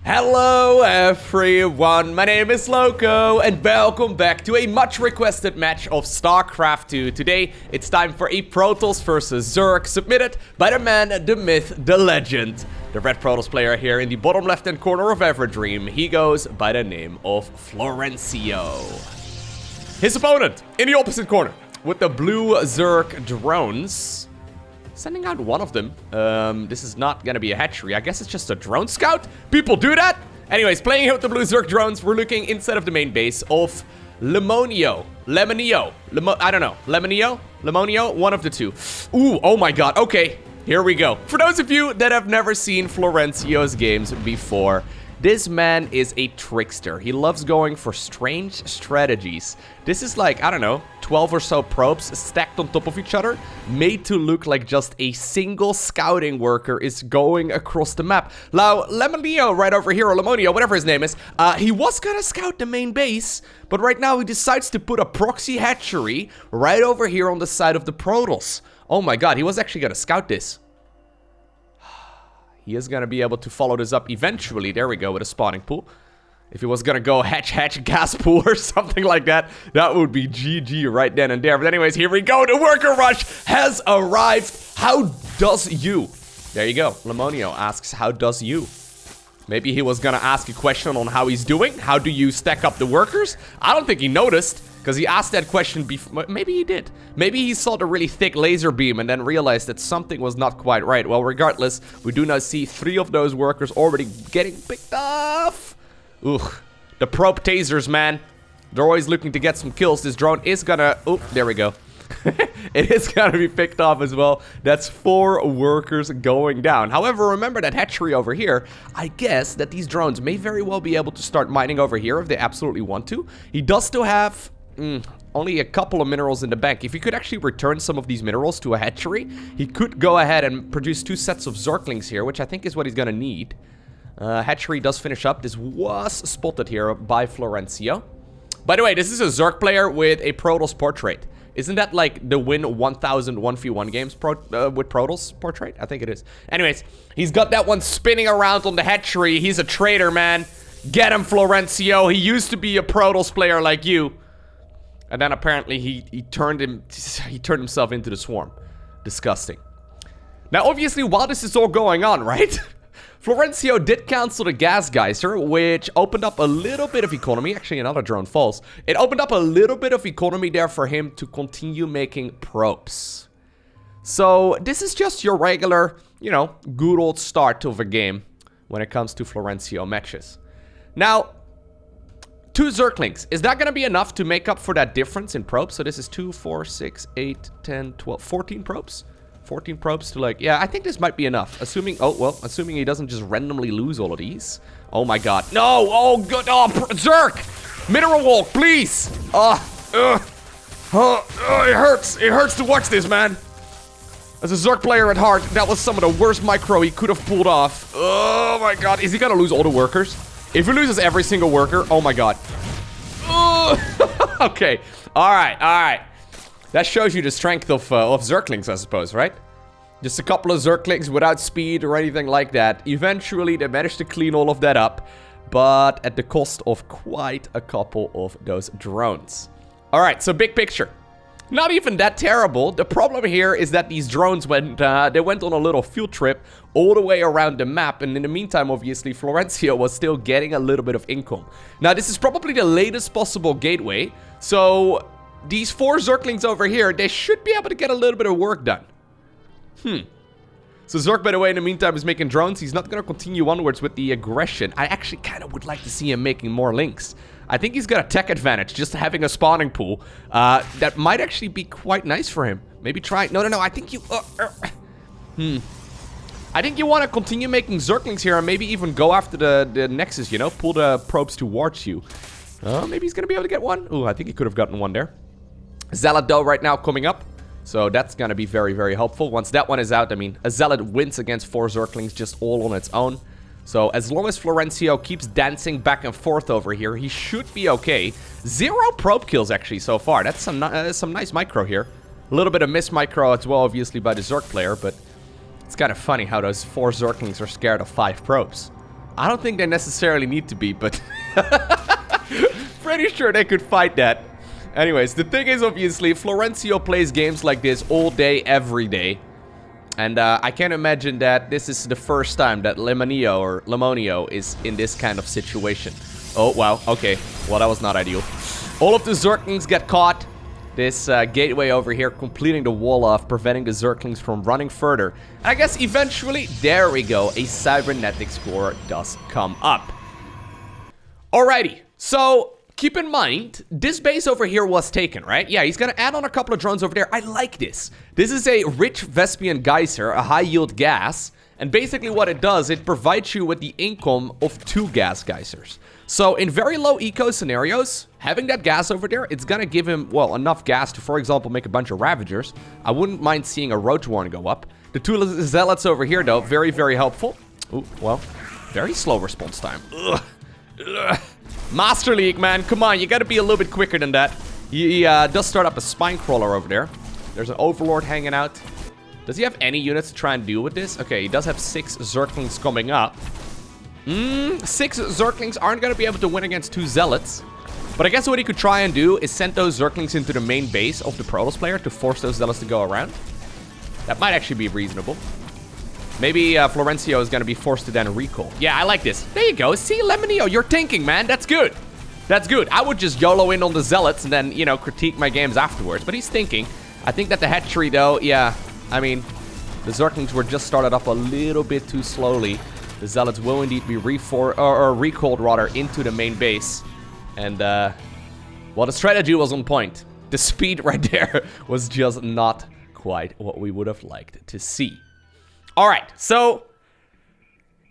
Hello everyone, my name is Lowko and welcome back to a much requested match of StarCraft 2. Today it's time for a Protoss versus Zerg submitted by the man, the myth, the legend. The red Protoss player here in the bottom left hand corner of Everdream. He goes by the name of Florencio. His opponent in the opposite corner with the blue Zerg drones. Sending out one of them. This is not gonna be a hatchery. I guess it's just a drone scout. People do that. Anyways, playing here with the blue Zerg drones, we're looking inside of the main base of Lemonio. I don't know. Lemonio? One of the two. Ooh, oh my god. Okay, here we go. For those of you that have never seen Florencio'S games before, this man is a trickster. He loves going for strange strategies. This is like, I don't know, 12 or so probes stacked on top of each other, made to look like just a single scouting worker is going across the map. Now, Lemonio right over here, or Lemonio, whatever his name is, he was gonna scout the main base, but right now he decides to put a proxy hatchery right over here on the side of the Protoss. Oh my god, he was actually gonna scout this. He is going to be able to follow this up eventually. There we go, with a spawning pool. If he was going to go hatch gas pool or something like that, that would be GG right then and there. But anyways, here we go. The worker rush has arrived. How does you? There you go. Lemonio asks, how does you? Maybe he was going to ask a question on how he's doing. How do you stack up the workers? I don't think he noticed, because he asked that question before. Maybe he did. Maybe he saw the really thick laser beam and then realized that something was not quite right. Well, regardless, we do now see 3 of those workers already getting picked off. Ugh. The probe tasers, man. They're always looking to get some kills. This drone is gonna... Oh, there we go. It is gonna be picked off as well. That's 4 workers going down. However, remember that hatchery over here. I guess that these drones may very well be able to start mining over here if they absolutely want to. He does still have... only a couple of minerals in the bank. If he could actually return some of these minerals to a hatchery, he could go ahead and produce 2 sets of Zerglings here, which I think is what he's gonna need. Hatchery does finish up. This was spotted here by Florencio. By the way, this is a Zerg player with a Protoss portrait. Isn't that like the win 1000 1v1 games with Protoss portrait? I think it is. Anyways, he's got that one spinning around on the hatchery. He's a traitor, man. Get him, Florencio. He used to be a Protoss player like you. And then apparently he turned himself into the swarm. Disgusting. Now, obviously, while this is all going on, right? Florencio did cancel the gas geyser, which opened up a little bit of economy. Actually, another drone falls. It opened up a little bit of economy there for him to continue making probes. So this is just your regular, you know, good old start of a game when it comes to Florencio matches. Now, 2 Zerglings. Is that going to be enough to make up for that difference in probes? So this is 2, 4, 6, 8, 10, 12, 14 probes? 14 probes to like... Yeah, I think this might be enough. Assuming... Oh, well, assuming he doesn't just randomly lose all of these. Oh my god. No! Oh, good! Oh, Zerg! Mineral walk, please! It hurts! It hurts to watch this, man! As a Zerg player at heart, that was some of the worst micro he could have pulled off. Oh my god. Is he gonna lose all the workers? If he loses every single worker, oh my god. Okay, alright. That shows you the strength of Zerglings, I suppose, right? Just a couple of Zerglings without speed or anything like that. Eventually, they managed to clean all of that up, but at the cost of quite a couple of those drones. Alright, so big picture. Not even that terrible. The problem here is that these drones went on a little field trip all the way around the map, and in the meantime, obviously, Florencio was still getting a little bit of income. Now, this is probably the latest possible gateway, so these 4 Zerglings over here, they should be able to get a little bit of work done. So Zerg, by the way, in the meantime, is making drones. He's not going to continue onwards with the aggression. I actually kind of would like to see him making more links. I think he's got a tech advantage, just having a spawning pool. That might actually be quite nice for him. Maybe try... No, I think you... I think you want to continue making Zerglings here and maybe even go after the Nexus, you know? Pull the probes towards you. Maybe he's going to be able to get one. Ooh, I think he could have gotten one there. Zealot, though, right now coming up. So that's going to be very, very helpful. Once that one is out, I mean, a Zealot wins against 4 Zerglings just all on its own. So as long as Florencio keeps dancing back and forth over here, he should be okay. 0 probe kills, actually, so far. That's some nice micro here. A little bit of miss micro as well, obviously, by the Zerg player, but it's kind of funny how those 4 Zerglings are scared of 5 probes. I don't think they necessarily need to be, but pretty sure they could fight that. Anyways, the thing is, obviously, Florencio plays games like this all day, every day. And I can't imagine that this is the first time that Lemonio is in this kind of situation. Oh, wow. Okay. Well, that was not ideal. All of the Zerglings get caught. This gateway over here completing the wall off, preventing the Zerglings from running further. And I guess eventually, there we go, a cybernetic score does come up. Alrighty, so keep in mind, this base over here was taken, right? Yeah, he's gonna add on a couple of drones over there. I like this. This is a rich Vespian geyser, a high yield gas. And basically what it does, it provides you with the income of 2 gas geysers. So in very low eco scenarios, having that gas over there, it's gonna give him, well, enough gas to, for example, make a bunch of Ravagers. I wouldn't mind seeing a Roach Warren go up. The 2 Zealots over here, though, very, very helpful. Ooh, well, very slow response time. Ugh. Ugh. Master League, man, come on, you gotta be a little bit quicker than that. He does start up a Spine Crawler over there. There's an Overlord hanging out. Does he have any units to try and deal with this? Okay, he does have 6 Zerglings coming up. 6 Zerglings aren't going to be able to win against 2 Zealots. But I guess what he could try and do is send those Zerglings into the main base of the Protoss player to force those Zealots to go around. That might actually be reasonable. Maybe Florencio is going to be forced to then recall. Yeah, I like this. There you go. See, Lemonio, you're thinking, man. That's good. That's good. I would just YOLO in on the Zealots and then, you know, critique my games afterwards. But he's thinking. I think that the hatchery, though, yeah, I mean, the Zerglings were just started up a little bit too slowly. The Zealots will indeed be recalled rather into the main base. And, well, the strategy was on point. The speed right there was just not quite what we would have liked to see. All right, so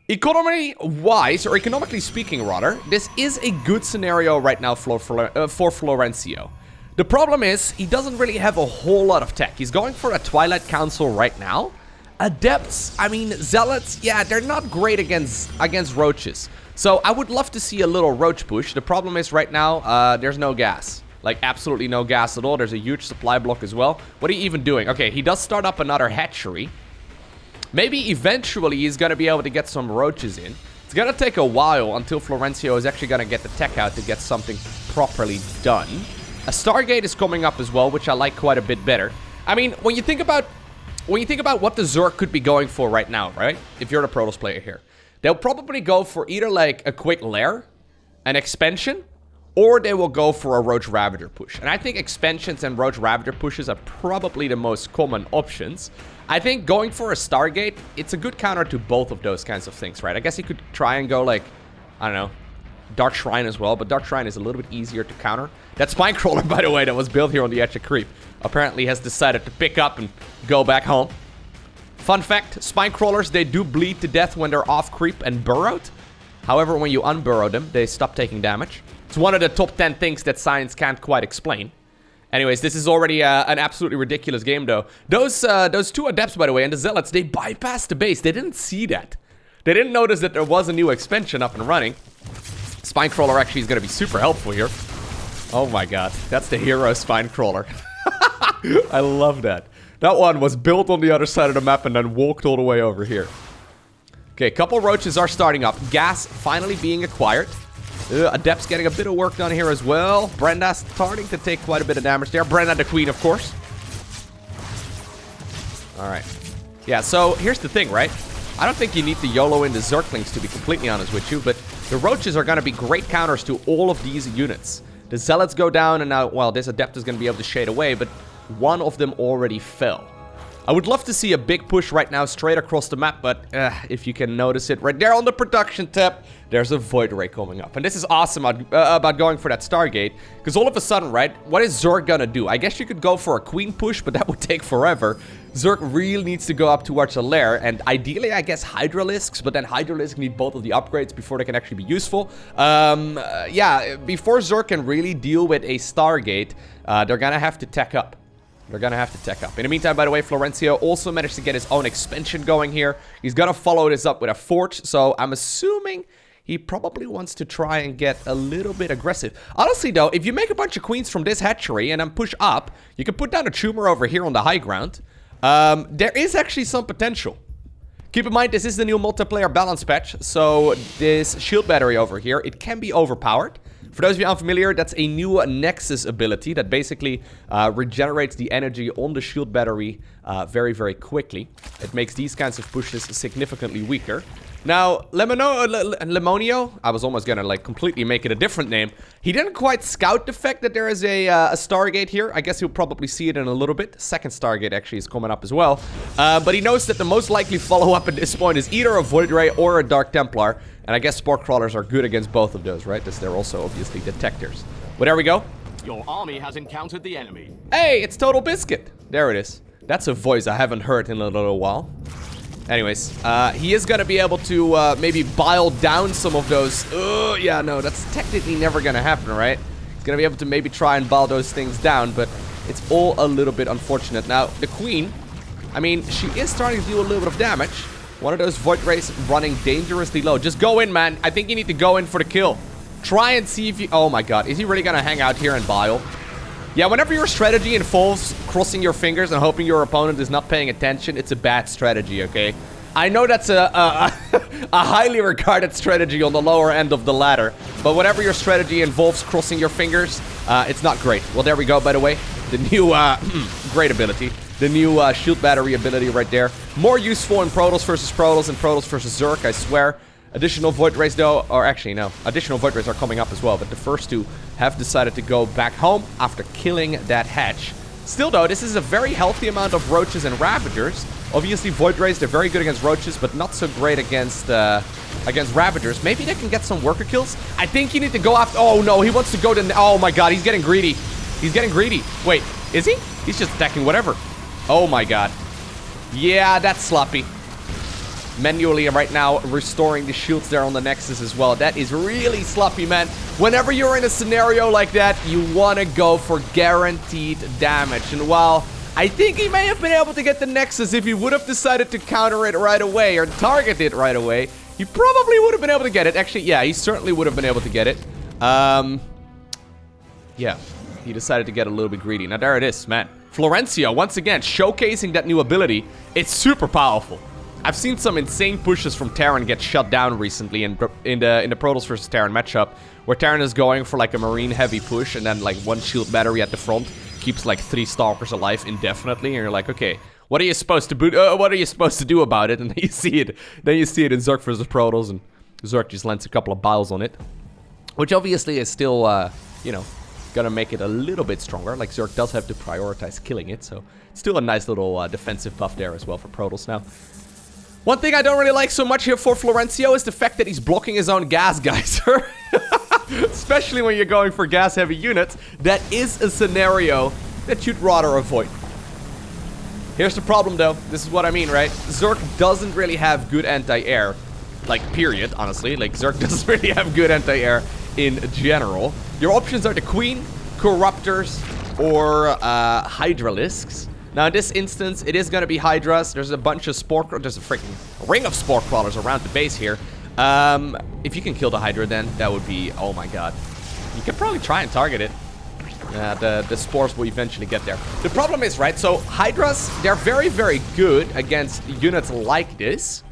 economy-wise, or economically speaking rather, this is a good scenario right now for Florencio. The problem is, he doesn't really have a whole lot of tech. He's going for a Twilight Council right now. Adepts, I mean, Zealots, yeah, they're not great against Roaches. So I would love to see a little Roach push. The problem is right now, there's no gas. Like, absolutely no gas at all. There's a huge supply block as well. What are you even doing? Okay, he does start up another hatchery. Maybe eventually he's going to be able to get some Roaches in. It's going to take a while until Florencio is actually going to get the tech out to get something properly done. A Stargate is coming up as well, which I like quite a bit better. I mean, when you think about what the Zerg could be going for right now, right? If you're the Protoss player here, they'll probably go for either like a quick lair, an expansion, or they will go for a Roach Ravager push. And I think expansions and Roach Ravager pushes are probably the most common options. I think going for a Stargate, it's a good counter to both of those kinds of things, right? I guess you could try and go like, I don't know, Dark Shrine as well, but Dark Shrine is a little bit easier to counter. That Spine Crawler, by the way, that was built here on the edge of Creep, apparently has decided to pick up and go back home. Fun fact, Spine Crawlers, they do bleed to death when they're off Creep and burrowed. However, when you unburrow them, they stop taking damage. It's one of the top 10 things that science can't quite explain. Anyways, this is already an absolutely ridiculous game, though. Those 2 Adepts, by the way, and the Zealots, they bypassed the base. They didn't see that. They didn't notice that there was a new expansion up and running. Spine Crawler actually is going to be super helpful here. Oh my god, that's the hero Spine Crawler. I love that. That one was built on the other side of the map and then walked all the way over here. Okay, a couple Roaches are starting up. Gas finally being acquired. Adepts getting a bit of work done here as well. Brenda starting to take quite a bit of damage there. Brenda the Queen, of course. Alright. Yeah, so here's the thing, right? I don't think you need to YOLO in the Zerglings, to be completely honest with you, but the Roaches are going to be great counters to all of these units. The Zealots go down, and now, well, this Adept is going to be able to shade away, but one of them already fell. I would love to see a big push right now straight across the map, but if you can notice it right there on the production tab, there's a Void Ray coming up. And this is awesome about going for that Stargate, because all of a sudden, right, what is Zerg gonna do? I guess you could go for a Queen push, but that would take forever. Zerg really needs to go up towards a lair, and ideally, I guess, Hydralisks, but then Hydralisks need both of the upgrades before they can actually be useful. Yeah, before Zerg can really deal with a Stargate, they're gonna have to tech up. They're gonna have to tech up. In the meantime, by the way, Florencio also managed to get his own expansion going here. He's gonna follow this up with a Forge, so I'm assuming he probably wants to try and get a little bit aggressive. Honestly, though, if you make a bunch of queens from this hatchery and then push up, you can put down a tumor over here on the high ground. There is actually some potential. Keep in mind, this is the new multiplayer balance patch, so this shield battery over here, it can be overpowered. For those of you unfamiliar, that's a new Nexus ability that basically regenerates the energy on the shield battery very, very quickly. It makes these kinds of pushes significantly weaker. Now, Lemonio, I was almost gonna like completely make it a different name. He didn't quite scout the fact that there is a Stargate here. I guess he'll probably see it in a little bit. Second Stargate actually is coming up as well. But he knows that the most likely follow-up at this point is either a Void Ray or a Dark Templar. And I guess Spore Crawlers are good against both of those, right? Because they're also obviously detectors. But there we go. Your army has encountered the enemy. Hey, it's Total Biscuit. There it is. That's a voice I haven't heard in a little while. Anyways, he is going to be able to maybe bile down some of those. Yeah, no, that's technically never going to happen, right? He's going to be able to maybe try and bile those things down, but it's all a little bit unfortunate. Now, the Queen, I mean, she is starting to do a little bit of damage. One of those Void Rays running dangerously low. Just go in, man. I think you need to go in for the kill. Try and see if you... Oh, my God. Is he really going to hang out here and bile? Yeah, whenever your strategy involves crossing your fingers and hoping your opponent is not paying attention, it's a bad strategy, okay? I know that's a highly regarded strategy on the lower end of the ladder, but whenever your strategy involves crossing your fingers, it's not great. Well, there we go, by the way. The new, great ability. The new shield battery ability right there. More useful in Protoss versus Protoss and Protoss versus Zerg, I swear. Additional Void Rays though, or actually no, additional Void Rays are coming up as well, but the first two have decided to go back home after killing that hatch. Still though, this is a very healthy amount of Roaches and Ravagers. Obviously Void Rays, they're very good against Roaches, but not so great against Ravagers. Maybe they can get some worker kills? I think you need to go after... Oh no, he wants to go to... Oh my God, he's getting greedy. He's getting greedy. Wait, is he? He's just attacking whatever. Oh my God. Yeah, that's sloppy. Manually right now restoring the shields there on the Nexus as well. That is really sloppy, man. Whenever you're in a scenario like that, you want to go for guaranteed damage. And while I think he may have been able to get the Nexus if he would have decided to counter it right away or target it right away, he probably would have been able to get it. Actually, yeah, he certainly would have been able to get it. Yeah, he decided to get a little bit greedy. Now there it is, man. Florencio, once again, showcasing that new ability. It's super powerful. I've seen some insane pushes from Terran get shut down recently in the Protoss versus Terran matchup, where Terran is going for like a marine heavy push and then like one shield battery at the front keeps like 3 stalkers alive indefinitely, and you're like, okay, what are you supposed to do about it? And then you see it. Then you see it in Zerg versus Protoss, and Zerg just lands a couple of biles on it, which obviously is still, you know, gonna make it a little bit stronger. Like Zerg does have to prioritize killing it, so still a nice little defensive buff there as well for Protoss now. One thing I don't really like so much here for Florencio is the fact that he's blocking his own gas geyser. Especially when you're going for gas-heavy units. That is a scenario that you'd rather avoid. Here's the problem, though. This is what I mean, right? Zerg doesn't really have good anti-air. Like, period, honestly. Like, Zerg doesn't really have good anti-air in general. Your options are the Queen, Corruptors, or Hydralisks. Now, in this instance, it is going to be Hydras. There's a bunch of there's a freaking ring of Spore Crawlers around the base here. If you can kill the Hydra, then that would be... Oh, my God. You can probably try and target it. The spores will eventually get there. The problem is, right, so Hydras, they're very, very good against units like this,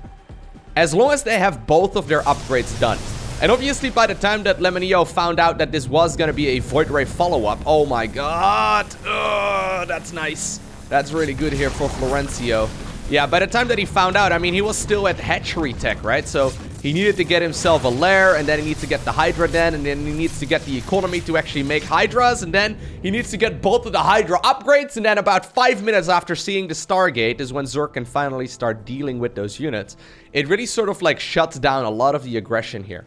as long as they have both of their upgrades done. And obviously, by the time that Lemonio found out that this was going to be a Void Ray follow-up, oh, my God. Oh, that's nice. That's really good here for Florencio. Yeah, by the time that he found out, I mean, he was still at hatchery tech, right? So he needed to get himself a lair, and then he needs to get the Hydra then, and then he needs to get the economy to actually make Hydras, and then he needs to get both of the Hydra upgrades, and then about 5 minutes after seeing the Stargate is when Zerg can finally start dealing with those units. It really sort of like shuts down a lot of the aggression here.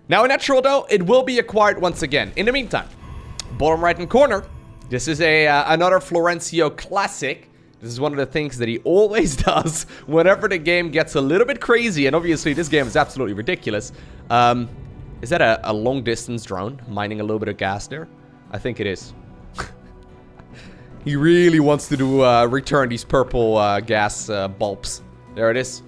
Now, in natural though, it will be acquired once again. In the meantime, bottom right-hand corner, this is another Florencio classic. This is one of the things that he always does whenever the game gets a little bit crazy. And obviously, this game is absolutely ridiculous. Is that a long-distance drone mining a little bit of gas there? I think it is. He really wants to do return these purple gas bulbs. There it is.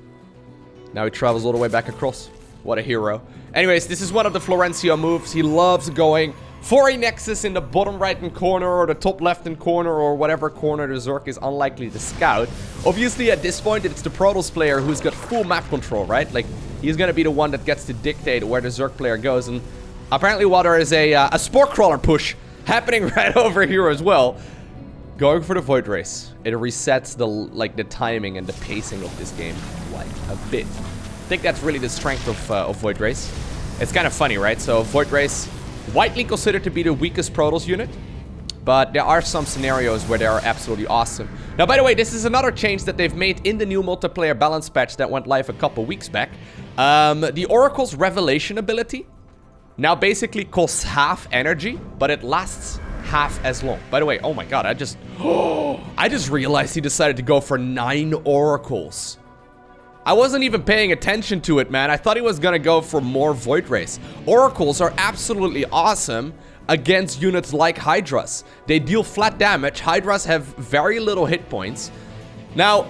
Now he travels all the way back across. What a hero. Anyways, this is one of the Florencio moves. He loves going For a Nexus in the bottom right-hand corner or the top left-hand corner or whatever corner the Zerg is unlikely to scout. Obviously, at this point, it's the Protoss player who's got full map control, right? Like, he's gonna be the one that gets to dictate where the Zerg player goes. And apparently, while there is a Spore Crawler push happening right over here as well, going for the Void Race, it resets the timing and the pacing of this game quite a bit. I think that's really the strength of Void Race. It's kind of funny, right? So Void Race, widely considered to be the weakest Protoss unit, but there are some scenarios where they are absolutely awesome. Now, by the way, this is another change that they've made in the new multiplayer balance patch that went live a couple weeks back. The Oracle's Revelation ability now basically costs half energy, but it lasts half as long. By the way, oh my god, I just realized he decided to go for 9 Oracles. I wasn't even paying attention to it, man. I thought he was gonna go for more Void Race. Oracles are absolutely awesome against units like Hydras. They deal flat damage. Hydras have very little hit points. Now,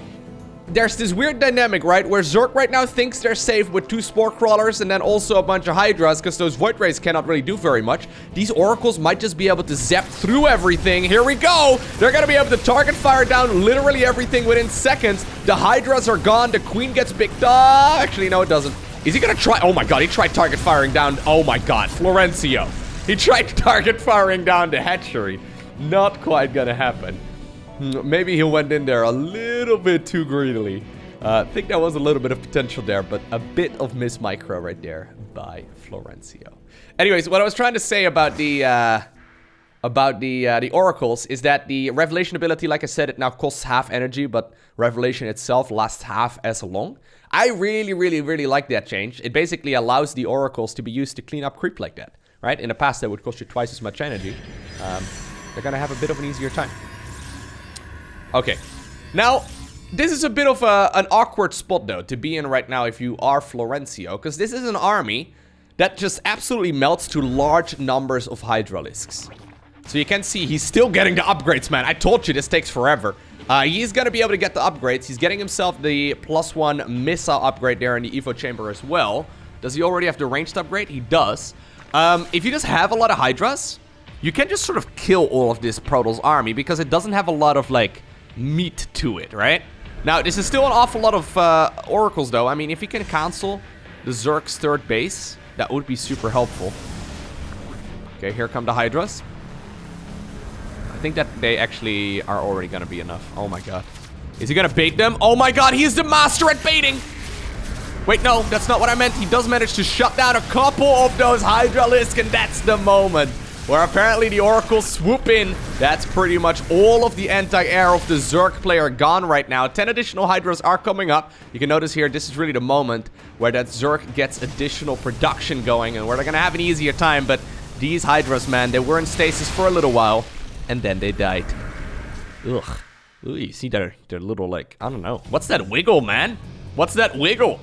there's this weird dynamic, right, where Zerg right now thinks they're safe with 2 Spore Crawlers and then also a bunch of Hydras, because those Void Rays cannot really do very much. These Oracles might just be able to zap through everything. Here we go! They're gonna be able to target fire down literally everything within seconds. The Hydras are gone. The Queen gets picked up. Actually, no, it doesn't. Is he gonna try? Oh my god, he tried target firing down. Oh my god, Florencio. He tried target firing down the hatchery. Not quite gonna happen. Maybe he went in there a little bit too greedily. I think there was a little bit of potential there, but a bit of miss micro right there by Florencio. Anyways, what I was trying to say about the Oracles is that the Revelation ability, like I said, it now costs half energy, but Revelation itself lasts half as long. I really like that change. It basically allows the Oracles to be used to clean up creep like that, right? In the past, that would cost you twice as much energy. They're gonna have a bit of an easier time. Okay, now, this is a bit of an awkward spot, though, to be in right now if you are Florencio, because this is an army that just absolutely melts to large numbers of Hydralisks. So you can see he's still getting the upgrades, man. I told you this takes forever. He's going to be able to get the upgrades. He's getting himself the +1 missile upgrade there in the Evo chamber as well. Does he already have the ranged upgrade? He does. If you just have a lot of Hydras, you can just sort of kill all of this Protoss army because it doesn't have a lot of, like, meat to it, right? Now, this is still an awful lot of Oracles, though. I mean, if you can cancel the Zerg's 3rd base, that would be super helpful. Okay, here come the Hydras. I think that they actually are already gonna be enough. Oh my god. Is he gonna bait them? Oh my god, he's the master at baiting! Wait, no, that's not what I meant. He does manage to shut down a couple of those Hydralisks, and that's the moment where apparently the Oracles swoop in. That's pretty much all of the anti-air of the Zerg player gone right now. 10 additional Hydras are coming up. You can notice here, this is really the moment where that Zerg gets additional production going and where they're gonna have an easier time. But these Hydras, man, they were in stasis for a little while, and then they died. Ugh. Ooh, you see their little, like, I don't know. What's that wiggle, man? What's that wiggle?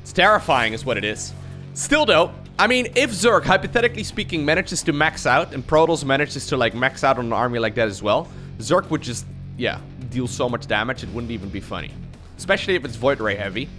It's terrifying is what it is. Still, though, I mean, if Zerg, hypothetically speaking, manages to max out, and Protoss manages to, like, max out on an army like that as well, Zerg would just, yeah, deal so much damage, it wouldn't even be funny. Especially if it's Void Ray heavy.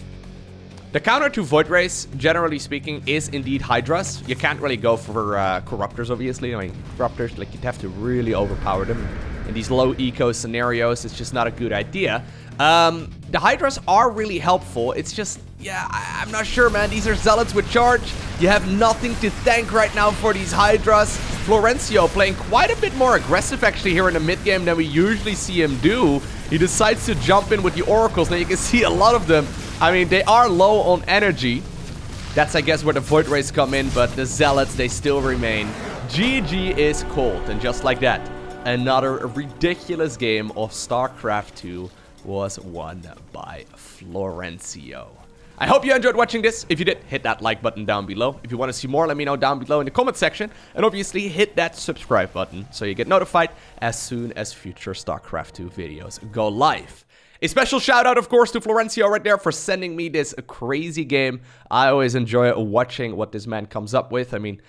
The counter to Void Rays, generally speaking, is indeed Hydras. You can't really go for Corruptors, obviously. I mean, Corruptors, like, you'd have to really overpower them. In these low eco scenarios, it's just not a good idea. The Hydras are really helpful. It's just, yeah, I'm not sure, man. These are Zealots with charge. You have nothing to thank right now for these Hydras. Florencio playing quite a bit more aggressive, actually, here in the mid-game than we usually see him do. He decides to jump in with the Oracles. Now, you can see a lot of them. I mean, they are low on energy. That's, I guess, where the Void Rays come in, but the Zealots, they still remain. GG is cold, and just like that, another ridiculous game of StarCraft 2 was won by Florencio. I hope you enjoyed watching this. If you did, hit that like button down below. If you want to see more, let me know down below in the comment section. And obviously, hit that subscribe button so you get notified as soon as future StarCraft 2 videos go live. A special shout out, of course, to Florencio right there for sending me this crazy game. I always enjoy watching what this man comes up with. I mean,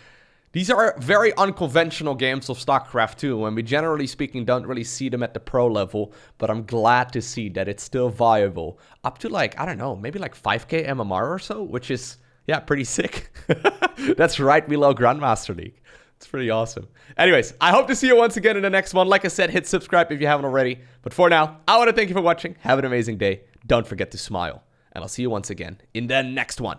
these are very unconventional games of StarCraft 2, and we generally speaking don't really see them at the pro level, but I'm glad to see that it's still viable. Up to, like, I don't know, maybe like 5k MMR or so, which is, yeah, pretty sick. That's right below Grandmaster League. It's pretty awesome. Anyways, I hope to see you once again in the next one. Like I said, hit subscribe if you haven't already. But for now, I want to thank you for watching. Have an amazing day. Don't forget to smile. And I'll see you once again in the next one.